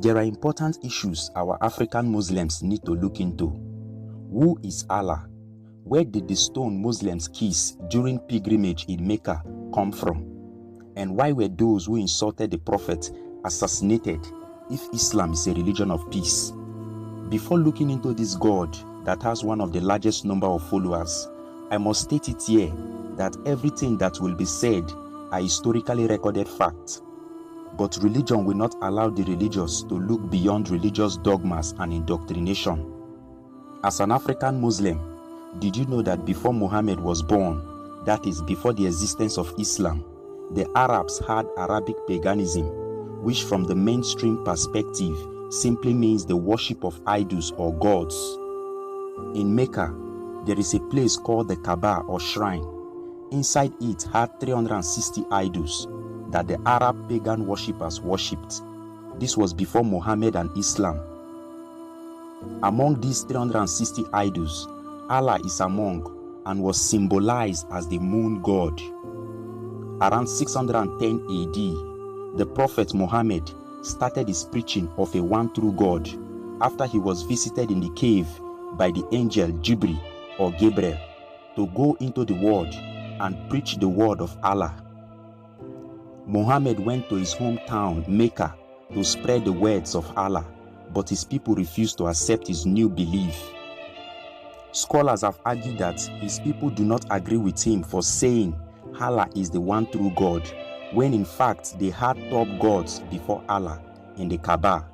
There are important issues our African Muslims need to look into. Who is Allah? Where did the stone Muslims kiss during pilgrimage in Mecca come from? And why were those who insulted the Prophet assassinated if Islam is a religion of peace? Before looking into this God that has one of the largest number of followers, I must state it here that everything that will be said are historically recorded facts. But religion will not allow the religious to look beyond religious dogmas and indoctrination. As an African Muslim, did you know that before Muhammad was born, that is, before the existence of Islam, the Arabs had Arabic paganism, which from the mainstream perspective simply means the worship of idols or gods. In Mecca, there is a place called the Kaaba or shrine. Inside it had 360 idols that the Arab pagan worshippers worshipped. This was before Muhammad and Islam. Among these 360 idols, Allah is among and was symbolized as the moon god. Around 610 AD, the Prophet Muhammad started his preaching of a one true God after he was visited in the cave by the angel Jibril or Gabriel to go into the world and preach the word of Allah. Muhammad went to his hometown Mecca to spread the words of Allah, but his people refused to accept his new belief. Scholars have argued that his people do not agree with him for saying Allah is the one true God, when in fact they had top gods before Allah in the Kaaba.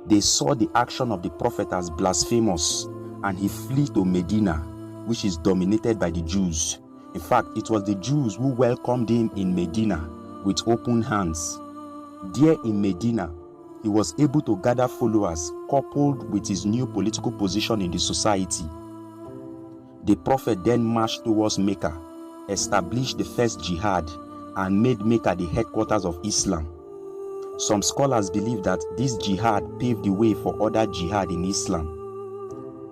They saw the action of the Prophet as blasphemous, and he fled to Medina, which is dominated by the Jews. In fact, it was the Jews who welcomed him in Medina with open hands. There in Medina, he was able to gather followers coupled with his new political position in the society. The Prophet then marched towards Mecca, established the first jihad, and made Mecca the headquarters of Islam. Some scholars believe that this jihad paved the way for other jihad in Islam.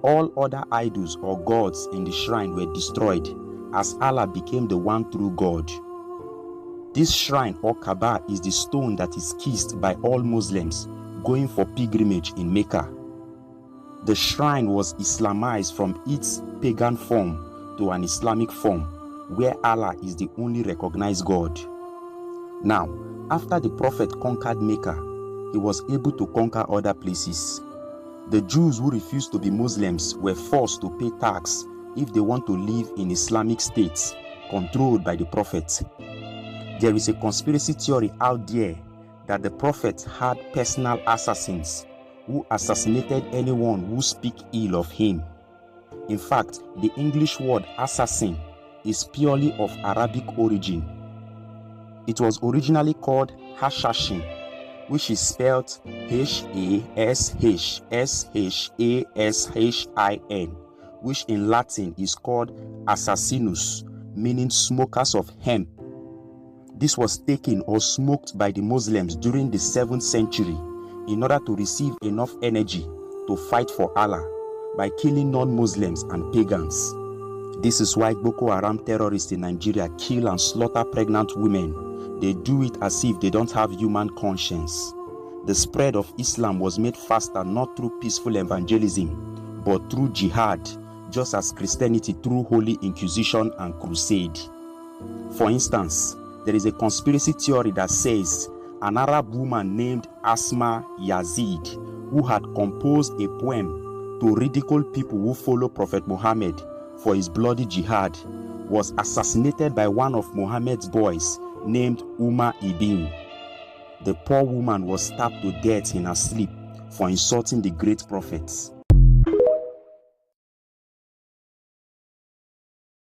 All other idols or gods in the shrine were destroyed as Allah became the one true God. This shrine or Kaaba is the stone that is kissed by all Muslims going for pilgrimage in Mecca. The shrine was Islamized from its pagan form to an Islamic form, where Allah is the only recognized God. Now, after the Prophet conquered Mecca, he was able to conquer other places. The Jews who refused to be Muslims were forced to pay tax if they want to live in Islamic states controlled by the Prophet. There is a conspiracy theory out there that the Prophet had personal assassins who assassinated anyone who speak ill of him. In fact, the English word assassin is purely of Arabic origin. It was originally called Hashashin, which is spelled Hashashashin, which in Latin is called assassinus, meaning smokers of hemp. This was taken or smoked by the Muslims during the 7th century in order to receive enough energy to fight for Allah by killing non-Muslims and pagans. This is why Boko Haram terrorists in Nigeria kill and slaughter pregnant women. They do it as if they don't have human conscience. The spread of Islam was made faster not through peaceful evangelism, but through jihad, just as Christianity through Holy Inquisition and Crusade. For instance, there is a conspiracy theory that says an Arab woman named Asma Yazid, who had composed a poem to ridicule people who follow Prophet Muhammad for his bloody jihad, was assassinated by one of Muhammad's boys named Umar ibn. The poor woman was stabbed to death in her sleep for insulting the great prophets.